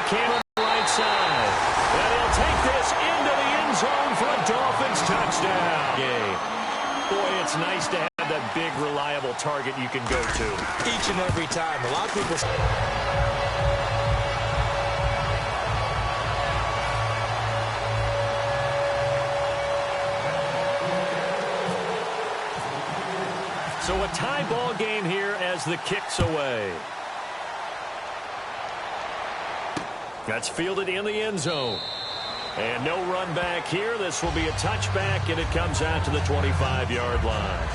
came on the right side. And he'll take this into the end zone for a Dolphins touchdown. Game. Boy, it's nice to have that big, reliable target you can go to. Each and every time. A lot of people... So a tie ball game here as the kick's away. That's fielded in the end zone. And no run back here. This will be a touchback, and it comes out to the 25-yard line.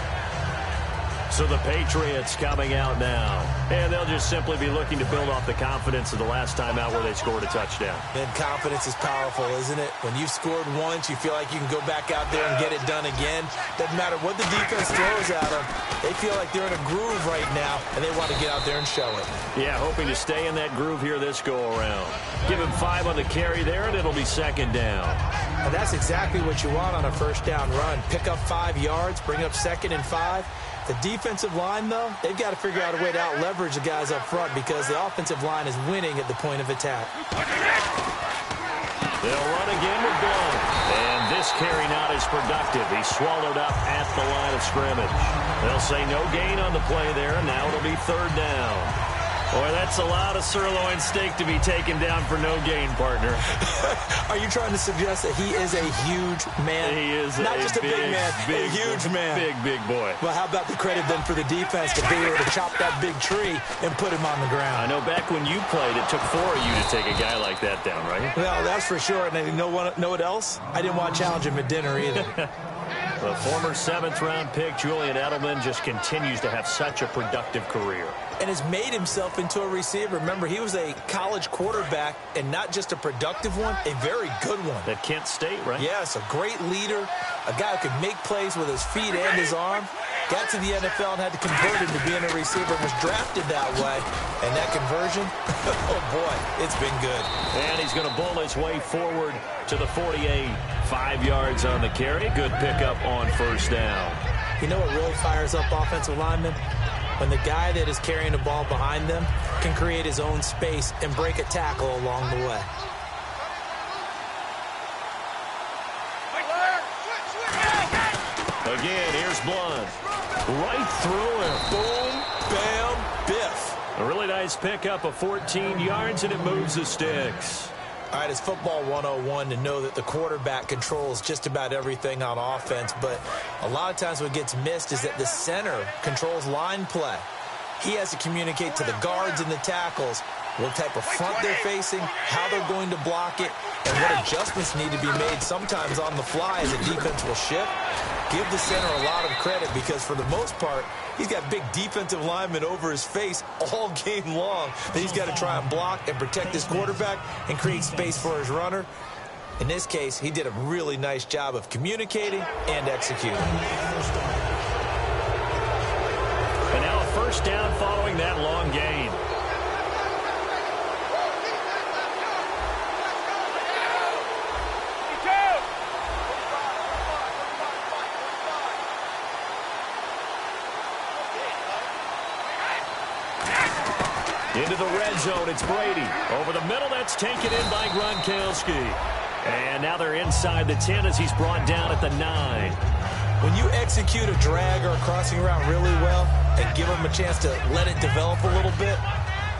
So the Patriots coming out now. And they'll just simply be looking to build off the confidence of the last time out where they scored a touchdown. And confidence is powerful, isn't it? When you've scored once, you feel like you can go back out there and get it done again. Doesn't matter what the defense throws at them. They feel like they're in a groove right now, and they want to get out there and show it. Yeah, hoping to stay in that groove here this go-around. Give him 5 on the carry there, and it'll be second down. And that's exactly what you want on a first down run. Pick up 5 yards, bring up 2nd and 5. The defensive line, though, they've got to figure out a way to out-leverage the guys up front because the offensive line is winning at the point of attack. They'll run again with Blunt. And this carry not as productive. He's swallowed up at the line of scrimmage. They'll say no gain on the play there, and now it'll be 3rd down. Boy, that's a lot of sirloin steak to be taken down for no gain, partner. Are you trying to suggest that he is a huge man? He is not just a big man, a huge man. Big boy. Well, how about the credit then for the defense to be able to chop that big tree and put him on the ground? I know back when you played, it took 4 of you to take a guy like that down, right? Well, that's for sure. And you know what else? I didn't want to challenge him at dinner either. The former 7th-round pick, Julian Edelman, just continues to have such a productive career. And has made himself into a receiver. Remember, he was a college quarterback, and not just a productive one, a very good one. At Kent State, right? Yes, a great leader, a guy who could make plays with his feet and his arm. Got to the NFL and had to convert into being a receiver, was drafted that way. And that conversion, oh boy, it's been good. And he's going to bowl his way forward to the 48. 5 yards on the carry. Good pickup on 1st down. You know what really fires up offensive linemen? When the guy that is carrying the ball behind them can create his own space and break a tackle along the way. Again, here's Blunt. Right through him. Boom, bam, biff. A really nice pickup of 14 yards, and it moves the sticks. All right, it's football 101 to know that the quarterback controls just about everything on offense, but a lot of times what gets missed is that the center controls line play. He has to communicate to the guards and the tackles what type of front they're facing, how they're going to block it, and what adjustments need to be made sometimes on the fly as a defense will shift. Give the center a lot of credit because for the most part, he's got big defensive linemen over his face all game long that he's got to try and block and protect his quarterback and create space for his runner. In this case, he did a really nice job of communicating and executing. And now a 1st down following that long gain. Into the red zone, it's Brady. Over the middle, that's taken in by Gronkowski. And now they're inside the 10 as he's brought down at the 9. When you execute a drag or a crossing route really well and give them a chance to let it develop a little bit,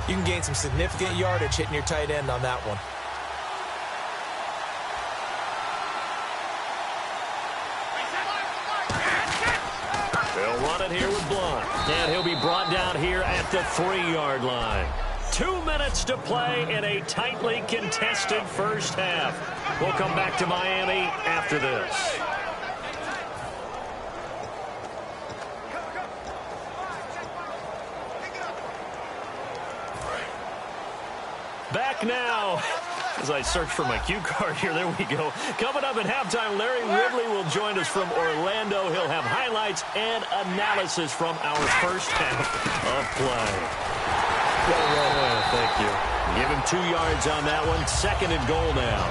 you can gain some significant yardage hitting your tight end on that one. They'll run it here with Blunt. And he'll be brought down here at the 3-yard line. 2 minutes to play in a tightly contested first half. We'll come back to Miami after this. Back now. As I search for my cue card here, there we go. Coming up at halftime, Larry Ridley will join us from Orlando. He'll have highlights and analysis from our first half of play. Thank you. Give him 2 yards on that one. 2nd and goal now.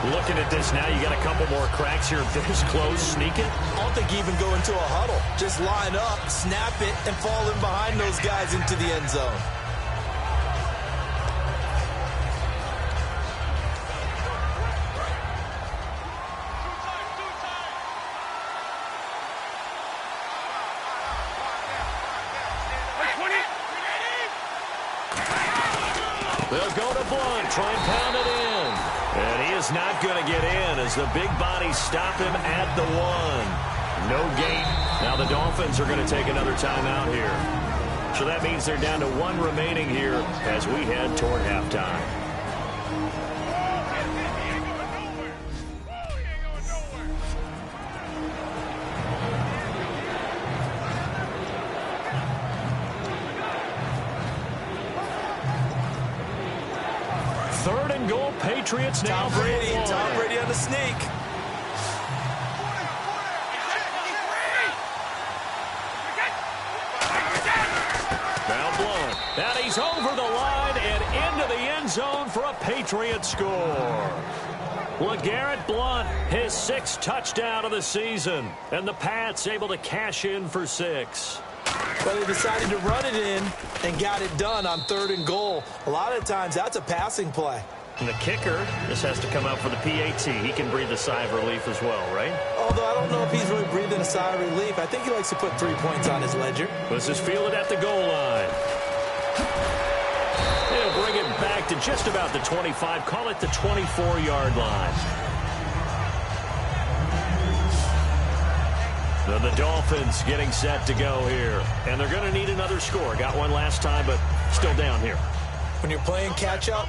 Looking at this now, you got a couple more cracks here. This close, sneak it. I don't think you even go into a huddle. Just line up, snap it, and fall in behind those guys into the end zone. They'll go to Blunt, try and pound it in. And he is not going to get in as the big bodies stop him at the 1. No gain. Now the Dolphins are going to take another timeout here. So that means they're down to 1 remaining here as we head toward halftime. Third and goal, Patriots now. Tom Brady on the sneak. Now Blunt. And he's over the line and into the end zone for a Patriot score. LeGarrette Blunt, his 6th touchdown of the season. And the Pats able to cash in for 6. Well, they decided to run it in and got it done on 3rd and goal. A lot of times, that's a passing play. And the kicker just has to come out for the PAT. He can breathe a sigh of relief as well, right? Although I don't know if he's really breathing a sigh of relief. I think he likes to put 3 points on his ledger. This is fielded at the goal line. They'll bring it back to just about the 25. Call it the 24-yard line. The Dolphins getting set to go here. And they're going to need another score. Got one last time, but still down here. When you're playing catch-up,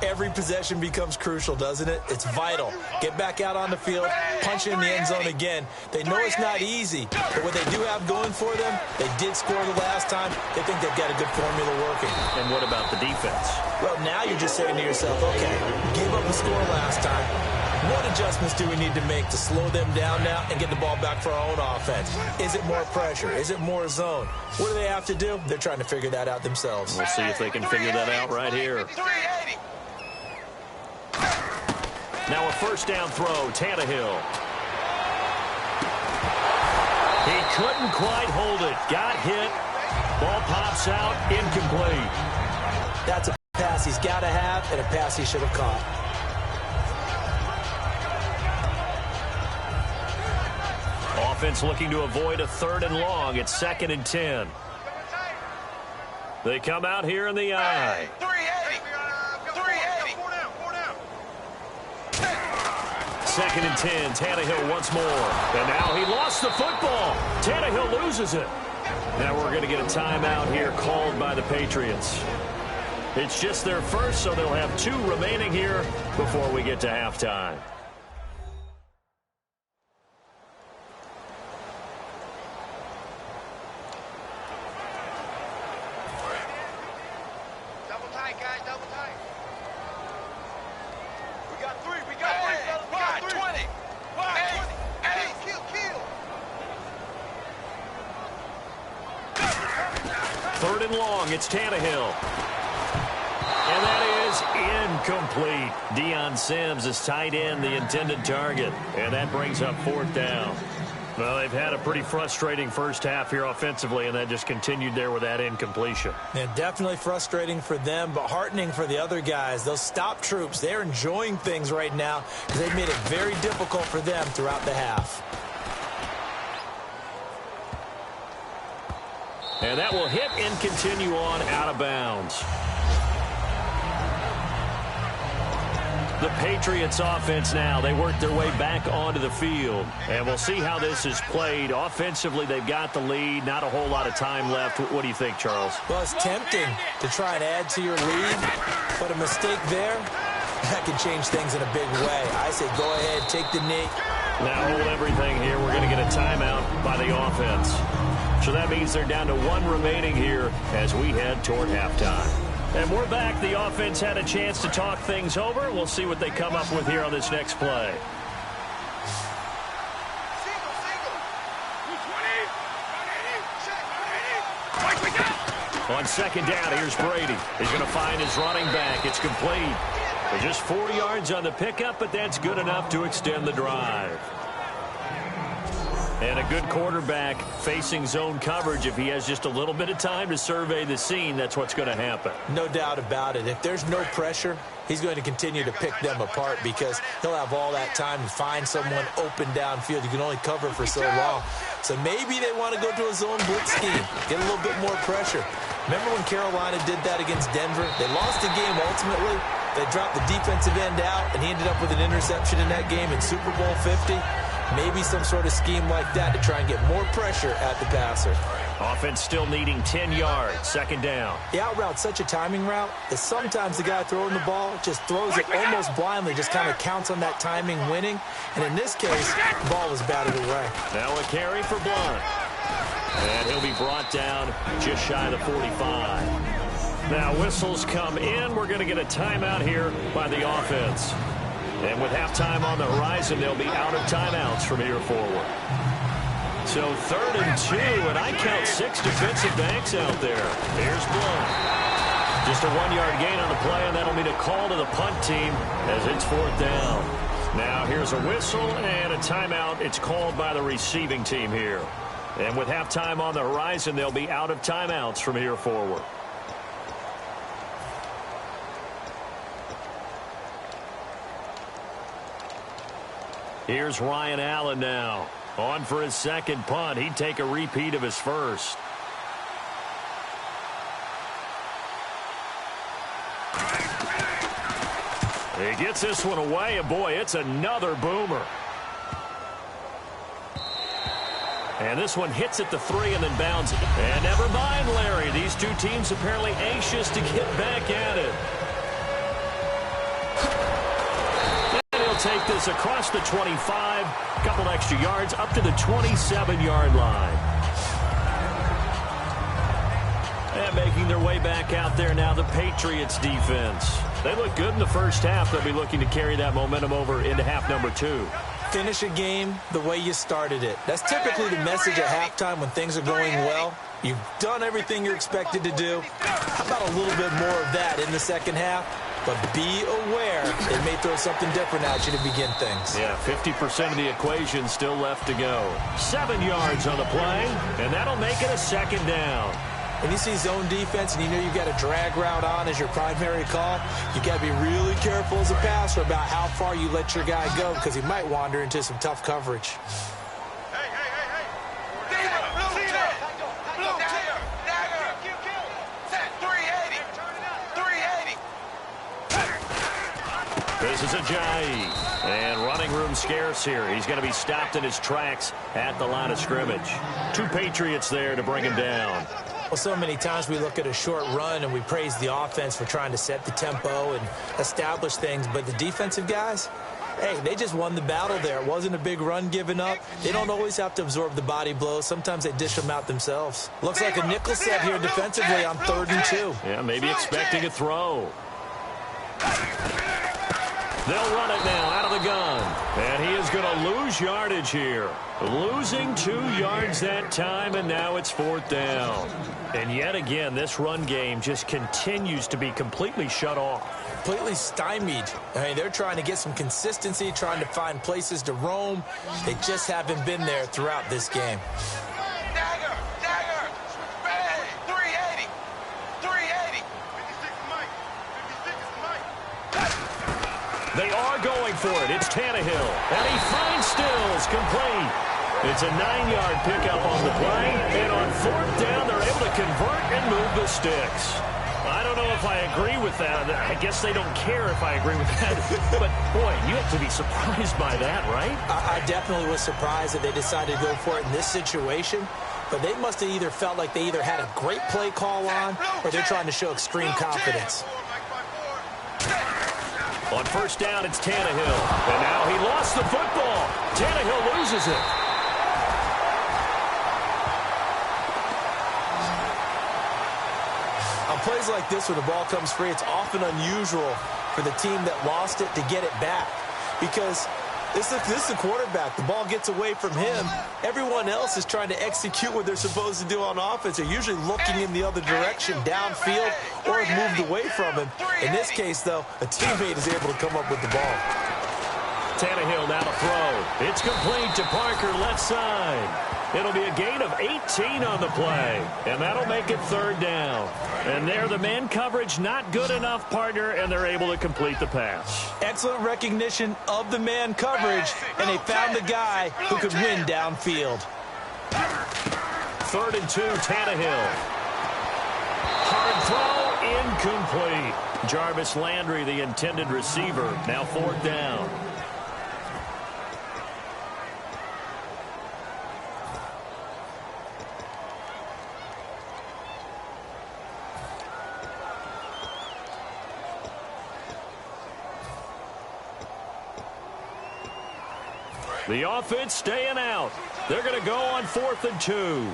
every possession becomes crucial, doesn't it? It's vital. Get back out on the field, punch in the end zone again. They know it's not easy, but what they do have going for them, they did score the last time. They think they've got a good formula working. And what about the defense? Well, now you're just saying to yourself, okay, give up a score last time. What adjustments do we need to make to slow them down now and get the ball back for our own offense? Is it more pressure? Is it more zone? What do they have to do? They're trying to figure that out themselves. We'll see if they can figure that out right here. Now a first down throw, Tannehill. He couldn't quite hold it. Got hit. Ball pops out, incomplete. That's a pass he's got to have and a pass he should have caught. Offense looking to avoid a 3rd and long. It's 2nd and 10. They come out here in the I. 2nd and 10. Tannehill once more. And now he lost the football. Tannehill loses it. Now we're going to get a timeout here called by the Patriots. It's just their first, so they'll have 2 remaining here before we get to halftime. It's Tannehill. And that is incomplete. Deion Sims is tight end, the intended target. And that brings up 4th down. Well, they've had a pretty frustrating first half here offensively, and that just continued there with that incompletion. Yeah, definitely frustrating for them, but heartening for the other guys. Those stop troops, they're enjoying things right now because they've made it very difficult for them throughout the half. And that will hit and continue on out of bounds. The Patriots offense now, they work their way back onto the field. And we'll see how this is played. Offensively, they've got the lead. Not a whole lot of time left. What do you think, Charles? Well, it's tempting to try and add to your lead, but a mistake there, that can change things in a big way. I say go ahead, take the knee. Now hold everything here. We're going to get a timeout by the offense. So that means they're down to 1 remaining here as we head toward halftime. And we're back. The offense had a chance to talk things over. We'll see what they come up with here on this next play. On 2nd down, here's Brady. He's going to find his running back. It's complete. They're just 4 yards on the pickup, but that's good enough to extend the drive. And a good quarterback facing zone coverage. If he has just a little bit of time to survey the scene, that's what's going to happen. No doubt about it. If there's no pressure, he's going to continue to pick them apart because he'll have all that time to find someone open downfield. You can only cover for so long. So maybe they want to go to a zone blitz scheme, get a little bit more pressure. Remember when Carolina did that against Denver? They lost the game ultimately. They dropped the defensive end out, and he ended up with an interception in that game in Super Bowl 50. Maybe some sort of scheme like that to try and get more pressure at the passer. Offense still needing 10 yards, second down. The out route's such a timing route that sometimes the guy throwing the ball just throws it almost blindly, just kind of counts on that timing winning. And in this case, the ball was batted away. Now a carry for Blunt. And he'll be brought down just shy of the 45. Now whistles come in. We're going to get a timeout here by the offense. And with halftime on the horizon, they'll be out of timeouts from here forward. So 3rd and 2, and I count 6 defensive backs out there. Here's Blunt. Just a 1-yard gain on the play, and that'll mean a call to the punt team as it's 4th down. Now here's a whistle and a timeout. It's called by the receiving team here. And with halftime on the horizon, they'll be out of timeouts from here forward. Here's Ryan Allen now. On for his second punt. He'd take a repeat of his first. He gets this one away, and boy, it's another boomer. And this one hits at the 3 and then bounds. And never mind, Larry. These two teams apparently anxious to get back at it. And he'll take this across the 25. A couple extra yards up to the 27-yard line. And making their way back out there now, the Patriots defense. They look good in the first half. They'll be looking to carry that momentum over into half number 2. Finish a game the way you started it. That's typically the message at halftime when things are going well. You've done everything you're expected to do. How about a little bit more of that in the second half? But be aware they may throw something different at you to begin things. Yeah, 50% of the equation still left to go. 7 yards on the play, and that'll make it a second down. When you see zone defense and you know you've got a drag route on as your primary call, you got to be really careful as a passer about how far you let your guy go because he might wander into some tough coverage. This is Ajayi, and running room scarce here. He's going to be stopped in his tracks at the line of scrimmage. 2 Patriots there to bring him down. Well, so many times we look at a short run and we praise the offense for trying to set the tempo and establish things, but the defensive guys, hey, they just won the battle there. It wasn't a big run given up. They don't always have to absorb the body blows. Sometimes they dish them out themselves. Looks like a nickel set here defensively on 3rd and 2. Yeah, maybe expecting a throw. They'll run it now out of the gun. And he is going to lose yardage here. Losing 2 yards that time, and now it's 4th down. And yet again, this run game just continues to be completely shut off. Completely stymied. I mean, they're trying to get some consistency, trying to find places to roam. They just haven't been there throughout this game. They are going for it. It's Tannehill. And he finds Stills complete. It's a 9-yard pickup on the play. And on 4th down, they're able to convert and move the sticks. I don't know if I agree with that. I guess they don't care if I agree with that. But, boy, you have to be surprised by that, right? I definitely was surprised that they decided to go for it in this situation. But they must have either felt like they either had a great play call on or they're trying to show extreme confidence. On 1st down, it's Tannehill. And now he lost the football. Tannehill loses it. On plays like this where the ball comes free, it's often unusual for the team that lost it to get it back. Because this is the quarterback. The ball gets away from him. Everyone else is trying to execute what they're supposed to do on offense. They're usually looking in the other direction, downfield, or have moved away from him. In this case, though, a teammate is able to come up with the ball. Tannehill now to throw. It's complete to Parker, left side. It'll be a gain of 18 on the play, and that'll make it 3rd down. And there, the man coverage not good enough, partner, and they're able to complete the pass. Excellent recognition of the man coverage, and they found the guy who could win downfield. 3rd and 2, Tannehill. Hard throw, incomplete. Jarvis Landry, the intended receiver, now 4th down. The offense staying out. They're going to go on 4th and 2. 380.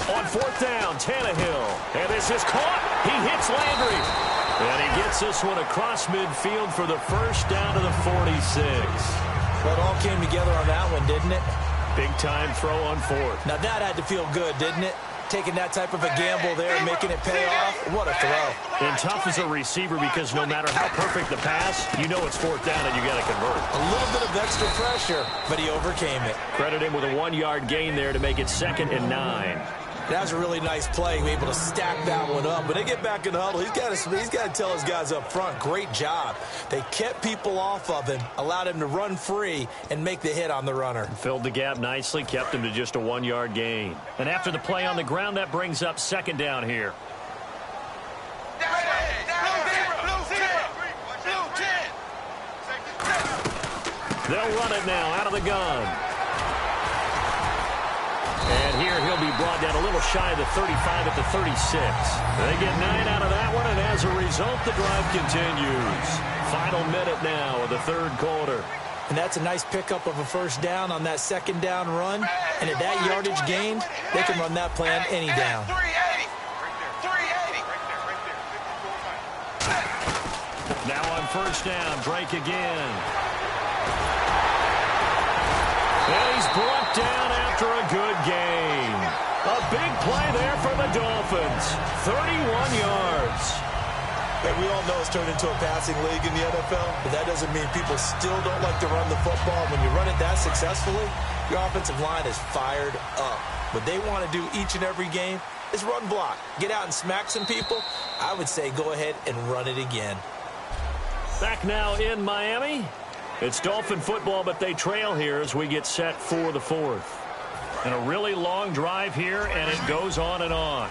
On 4th down, Tannehill. And this is caught. He hits Landry. And he gets this one across midfield for the first down to the 46. Well, it all came together on that one, didn't it? Big-time throw on 4th. Now, that had to feel good, didn't it? Taking that type of a gamble there and making it pay off. What a throw. And tough as a receiver because no matter how perfect the pass, you know it's 4th down and you got to convert. A little bit of extra pressure, but he overcame it. Credit him with a 1-yard gain there to make it 2nd and 9. That was a really nice play, able to stack that one up. But they get back in the huddle. He's got to tell his guys up front, great job. They kept people off of him, allowed him to run free and make the hit on the runner. Filled the gap nicely, kept him to just a 1-yard gain. And after the play on the ground, that brings up 2nd down here. They'll run it now out of the gun. And here he'll be brought down a little shy of the 35 at the 36. They get 9 out of that one, and as a result, the drive continues. Final minute now of the 3rd quarter. And that's a nice pickup of a first down on that 2nd down run. And at that yardage gained, they can run that play on any down. 380. Now on 1st down, Drake again. And he's brought down after a good game. A big play there for the Dolphins. 31 yards. And we all know it's turned into a passing league in the NFL, but that doesn't mean people still don't like to run the football. When you run it that successfully, your offensive line is fired up. What they want to do each and every game is run block. Get out and smack some people. I would say go ahead and run it again. Back now in Miami. It's Dolphin football, but they trail here as we get set for the 4th. And a really long drive here, and it goes on and on.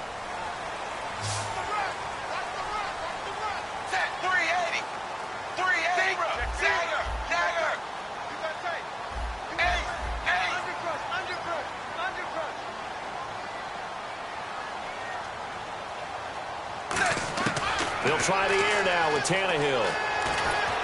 380. 380. Dagger. They'll try the air now with Tannehill.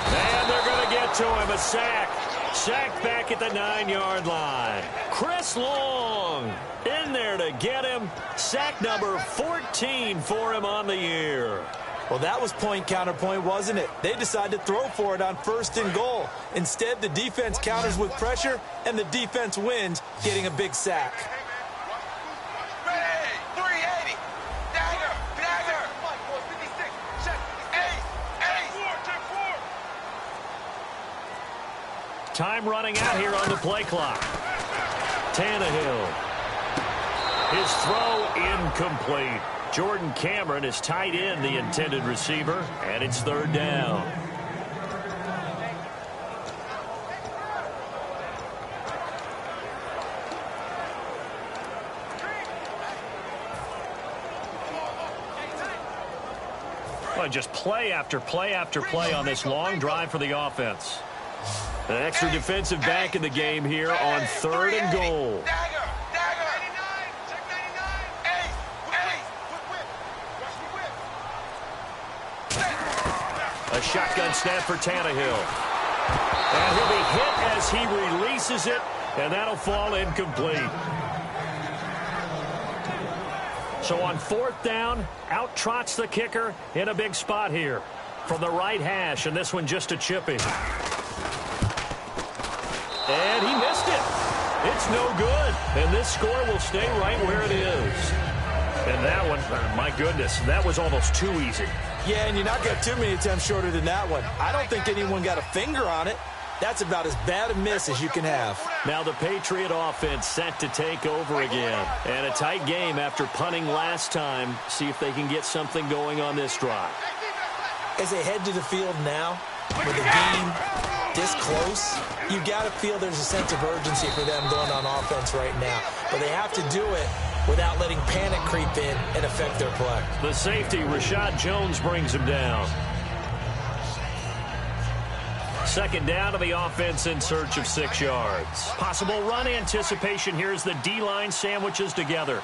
And they're going to get to him, a sack. Sacked back at the 9-yard line. Chris Long in there to get him. Sack number 14 for him on the year. Well, that was point counterpoint, wasn't it? They decided to throw for it on 1st and goal. Instead, the defense counters with pressure, and the defense wins, getting a big sack. Time running out here on the play clock. Tannehill. His throw incomplete. Jordan Cameron is tight end, the intended receiver, and it's 3rd down. Well, just play after play after play on this long drive for the offense. An extra defensive back in the game here on 3rd and goal. A shotgun snap for Tannehill. And he'll be hit as he releases it, and that'll fall incomplete. So on 4th down, out trots the kicker in a big spot here from the right hash, and this one just a chippy. And he missed it. It's no good. And this score will stay right where it is. And that one, my goodness, that was almost too easy. Yeah, and you're not got too many attempts shorter than that one. I don't think anyone got a finger on it. That's about as bad a miss as you can have. Now the Patriot offense set to take over again. And a tight game after punting last time. See if they can get something going on this drive. As they head to the field now, with a game this close, you got to feel there's a sense of urgency for them going on offense right now. But they have to do it without letting panic creep in and affect their play. The safety, Rashad Jones, brings him down. Second down to the offense in search of 6 yards. Possible run anticipation here as the D-line sandwiches together.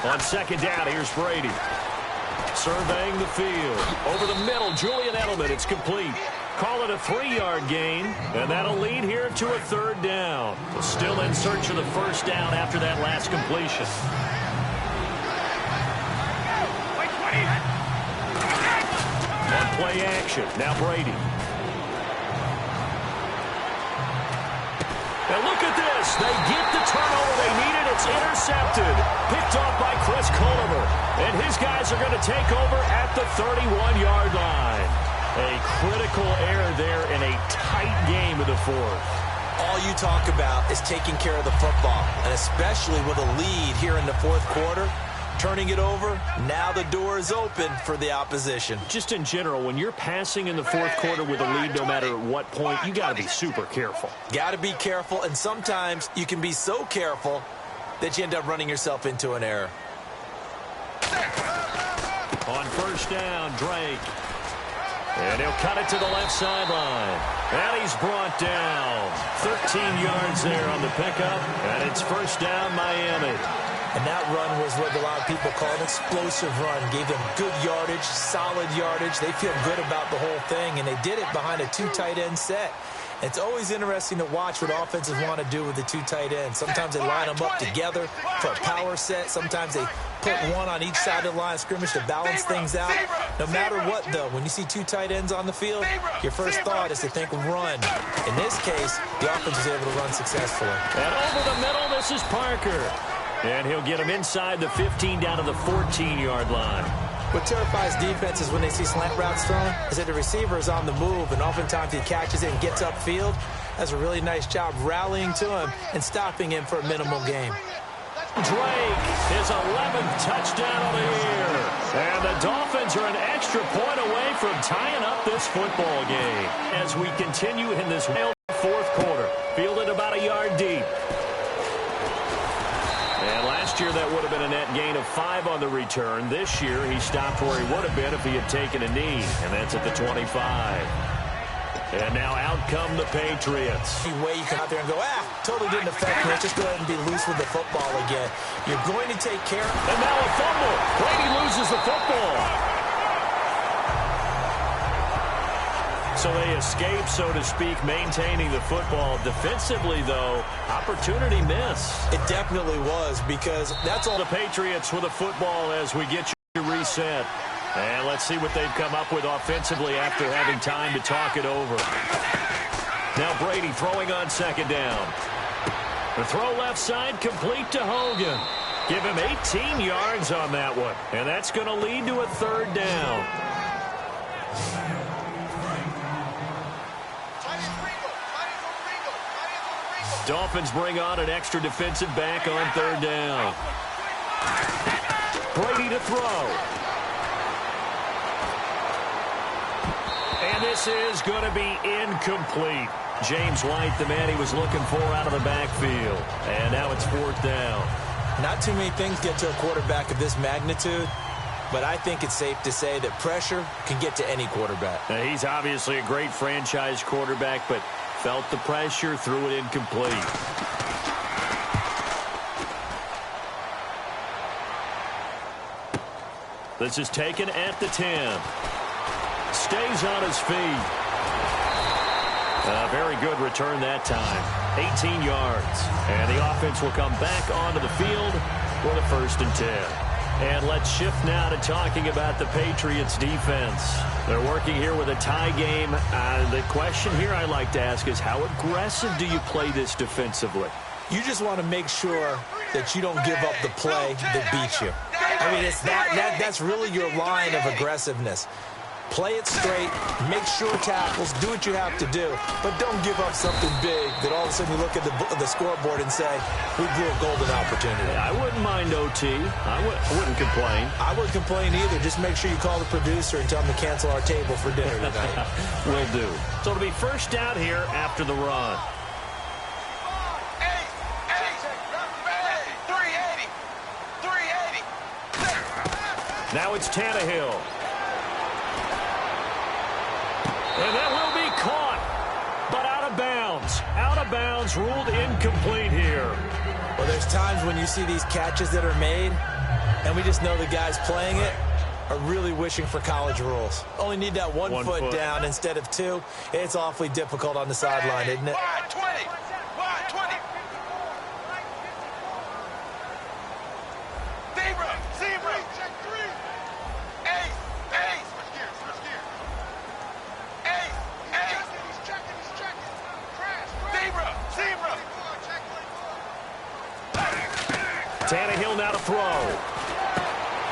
On second down, here's Brady. Surveying the field. Over the middle, Julian Edelman. It's complete. Call it a 3-yard gain, and that'll lead here to a 3rd down. Still in search of the first down after that last completion. On play action, now Brady. And look at this. They get the turnover they needed. It's intercepted. Picked off by Chris Culliver. And his guys are going to take over at the 31-yard line. A critical error there in a tight game of the 4th. All you talk about is taking care of the football, and especially with a lead here in the 4th quarter. Turning it over, now the door is open for the opposition. Just in general, when you're passing in the 4th quarter with a lead, no matter at what point, you got to be super careful. Got to be careful, and sometimes you can be so careful that you end up running yourself into an error. On first down, Drake. And he'll cut it to the left sideline. And he's brought down. 13 yards there on the pickup, and it's first down, Miami. And that run was what a lot of people call an explosive run. Gave them good yardage, solid yardage. They feel good about the whole thing, and they did it behind a 2 tight end set. It's always interesting to watch what offenses want to do with the 2 tight ends. Sometimes they line them up together for a power set. Sometimes they put one on each side of the line of scrimmage to balance things out. No matter what, though, when you see 2 tight ends on the field, your first thought is to think run. In this case, the offense was able to run successfully. And over the middle, this is Parker. And he'll get him inside the 15 down to the 14-yard line. What terrifies defenses when they see slant routes thrown is that the receiver is on the move, and oftentimes he catches it and gets upfield. Does a really nice job rallying to him and stopping him for a minimal gain. Drake, his 11th touchdown of the year. And the Dolphins are an extra point away from tying up this football game as we continue in this 4th quarter. Fielded about a yard deep. And last year, that would have been a net gain of 5 on the return. This year, he stopped where he would have been if he had taken a knee, and that's at the 25. And now out come the Patriots. The way you come out there and go, totally didn't affect me. Let's just go ahead and be loose with the football again. You're going to take care of it. And now a fumble. Brady loses the football. So they escape, so to speak, maintaining the football. Defensively, though, opportunity miss. It definitely was, because that's all. The Patriots with the football as we get you reset. And let's see what they've come up with offensively after having time to talk it over. Now Brady throwing on second down. The throw left side complete to Hogan. Give him 18 yards on that one. And that's going to lead to a 3rd down. Dolphins bring on an extra defensive back on 3rd down. Brady to throw. And this is going to be incomplete. James White, the man he was looking for out of the backfield. And now it's 4th down. Not too many things get to a quarterback of this magnitude, but I think it's safe to say that pressure can get to any quarterback. Now, he's obviously a great franchise quarterback, but felt the pressure, threw it incomplete. This is taken at the 10. Stays on his feet. A very good return that time. 18 yards. And the offense will come back onto the field for the 1st and 10. And let's shift now to talking about the Patriots defense. They're working here with a tie game. The question here I like to ask is, how aggressive do you play this defensively? You just want to make sure that you don't give up the play that beats you. I mean, it's that's really your line of aggressiveness. Play it straight, make sure tackles, do what you have to do, but don't give up something big that all of a sudden you look at the scoreboard and say, we blew a golden opportunity. Yeah, I wouldn't mind OT. I wouldn't complain. I wouldn't complain either. Just make sure you call the producer and tell him to cancel our table for dinner tonight. Will do. So it'll be first down here after the run. 380. Now it's Tannehill. And that will be caught, but out of bounds. Out of bounds, ruled incomplete here. Well, there's times when you see these catches that are made, and we just know the guys playing it are really wishing for college rules. Only need that one foot down instead of two. It's awfully difficult on the sideline, isn't it? Wide 20. Wide 20. Zebra. Check 3. Ace. Switch gears. Ace. He's checking. Crash. Zebra. Tannehill now to throw.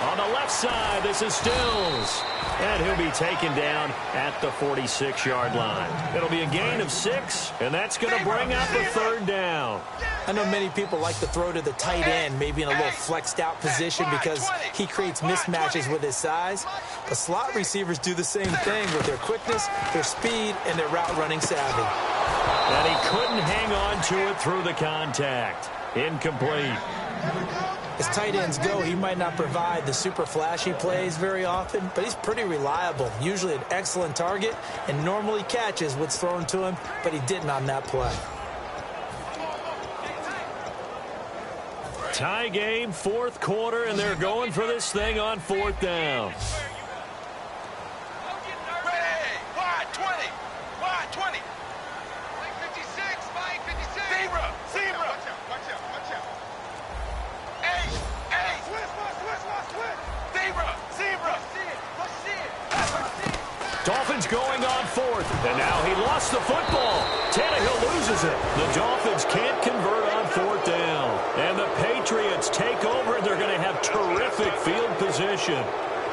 On the left side, this is Stills. And he'll be taken down at the 46-yard line. It'll be a gain of 6, and that's going to bring up a third down. I know many people like to throw to the tight end, maybe in a little flexed out position because he creates mismatches with his size. But slot receivers do the same thing with their quickness, their speed, and their route running savvy. And he couldn't hang on to it through the contact. Incomplete. As tight ends go, he might not provide the super flashy plays very often, but he's pretty reliable, usually an excellent target, and normally catches what's thrown to him, but he didn't on that play. Tie game, fourth quarter, and they're going for this thing on fourth down. Ready. Wide 20. 56. Zebra. Watch out. Ace. Zebra. Dolphins going on fourth, and now he lost the football. Tannehill loses it. The Dolphins can't convert on fourth down. And the Patriots take over, and they're going to have terrific field position.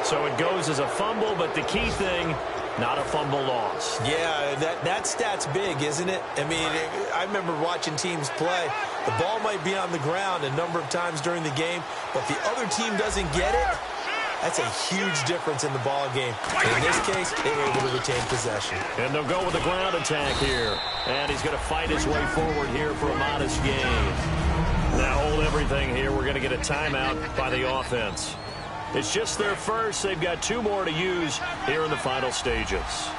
So it goes as a fumble, but the key thing, not a fumble loss. Yeah, that stat's big, isn't it? I mean, I remember watching teams play. The ball might be on the ground a number of times during the game, but if the other team doesn't get it, that's a huge difference in the ball game. In this case, they were able to retain possession. And they'll go with a ground attack here. And he's going to fight his way forward here for a modest gain. Now hold everything here. We're going to get a timeout by the offense. It's just their first. They've got 2 more to use here in the final stages.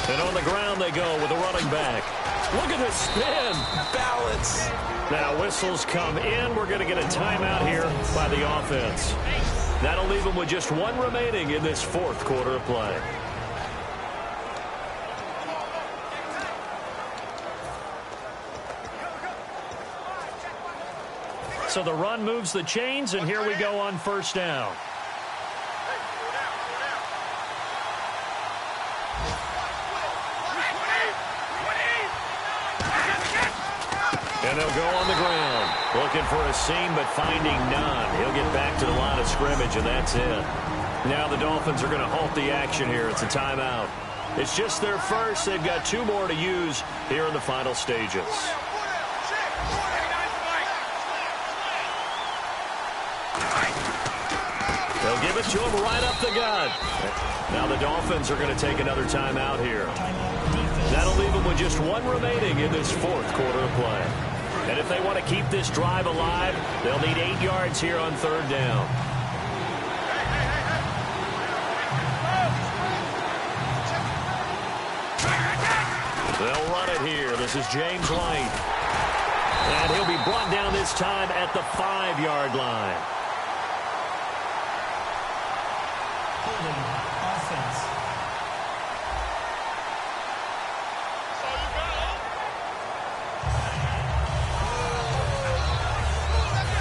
And on the ground they go with a running back. Look at the spin. Balance. Now whistles come in. We're going to get a timeout here by the offense. That'll leave them with just 1 remaining in this fourth quarter of play. So the run moves the chains, and here we go on first down. And they'll go on the ground. Looking for a seam, but finding none. He'll get back to the line of scrimmage, and that's it. Now the Dolphins are going to halt the action here. It's a timeout. It's just their first. They've got 2 more to use here in the final stages. They'll give it to him right up the gut. Now the Dolphins are going to take another timeout here. That'll leave them with just 1 remaining in this fourth quarter of play. And if they want to keep this drive alive, they'll need 8 yards here on third down. They'll run it here. This is James White. And he'll be brought down this time at the 5-yard line.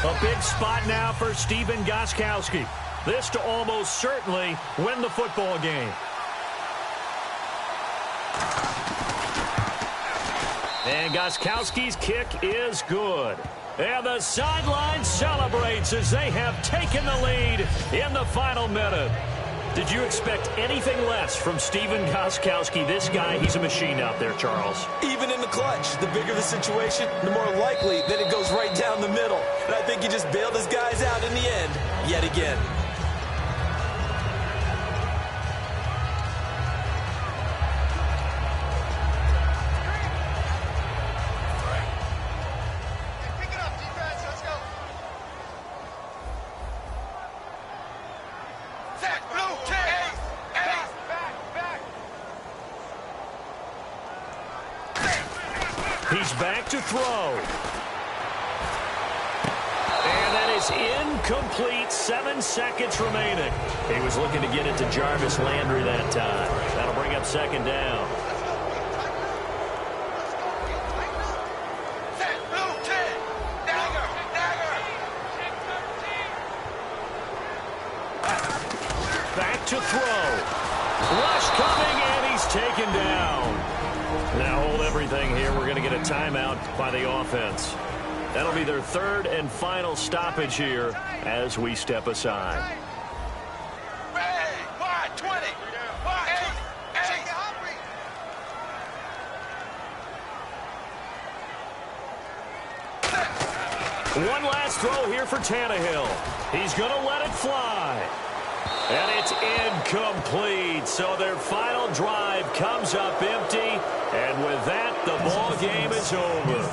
A big spot now for Stephen Gostkowski. This to almost certainly win the football game. And Gostkowski's kick is good. And the sideline celebrates as they have taken the lead in the final minute. Did you expect anything less from Stephen Gostkowski? This guy, he's a machine out there, Charles. Even in the clutch, the bigger the situation, the more likely that it goes right down the middle. And I think he just bailed his guys out in the end, yet again. He's back to throw. And that is incomplete. 7 seconds remaining. He was looking to get it to Jarvis Landry that time. That'll bring up second down. Back to throw. Rush coming, and he's taken down. Now hold everything here. We're going to get a timeout by the offense. That'll be their third and final stoppage here as we step aside. Wide, 20. Wide, 8. One last throw here for Tannehill. He's going to let it fly. And it's incomplete. So their final drive comes up empty. And with that, the ball game is over.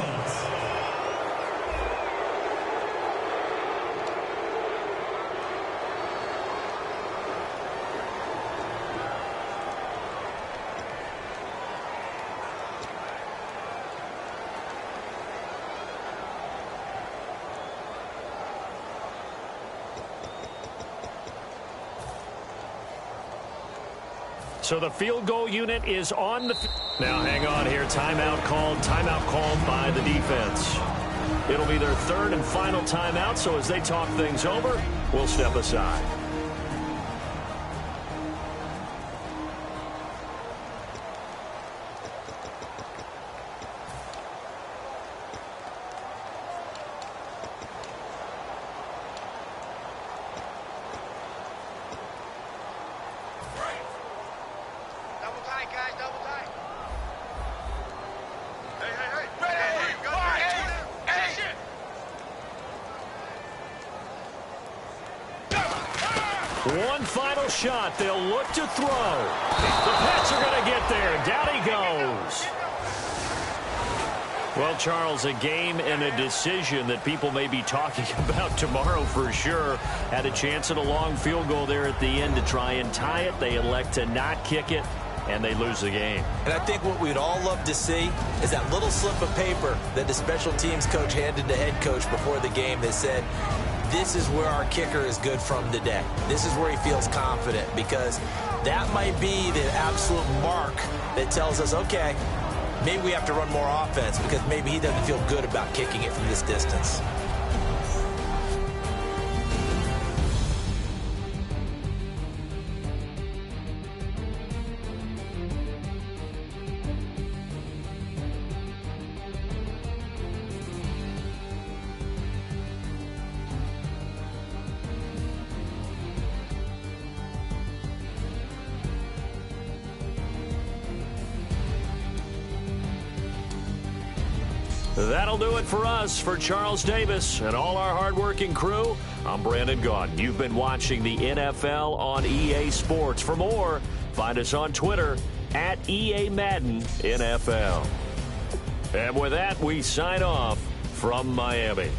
So the field goal unit is on the... Now hang on here. Timeout called by the defense. It'll be their third and final timeout, so as they talk things over, we'll step aside. One final shot. They'll look to throw. The Pats are going to get there. Down he goes. Well, Charles, a game and a decision that people may be talking about tomorrow for sure. Had a chance at a long field goal there at the end to try and tie it. They elect to not kick it, and they lose the game. And I think what we'd all love to see is that little slip of paper that the special teams coach handed the head coach before the game that said, this is where our kicker is good from today. This is where he feels confident, because that might be the absolute mark that tells us, okay, maybe we have to run more offense because maybe he doesn't feel good about kicking it from this distance. That'll do it for us. For Charles Davis and all our hardworking crew, I'm Brandon Gaudin. You've been watching the NFL on EA Sports. For more, find us on Twitter at EA Madden NFL. And with that, we sign off from Miami.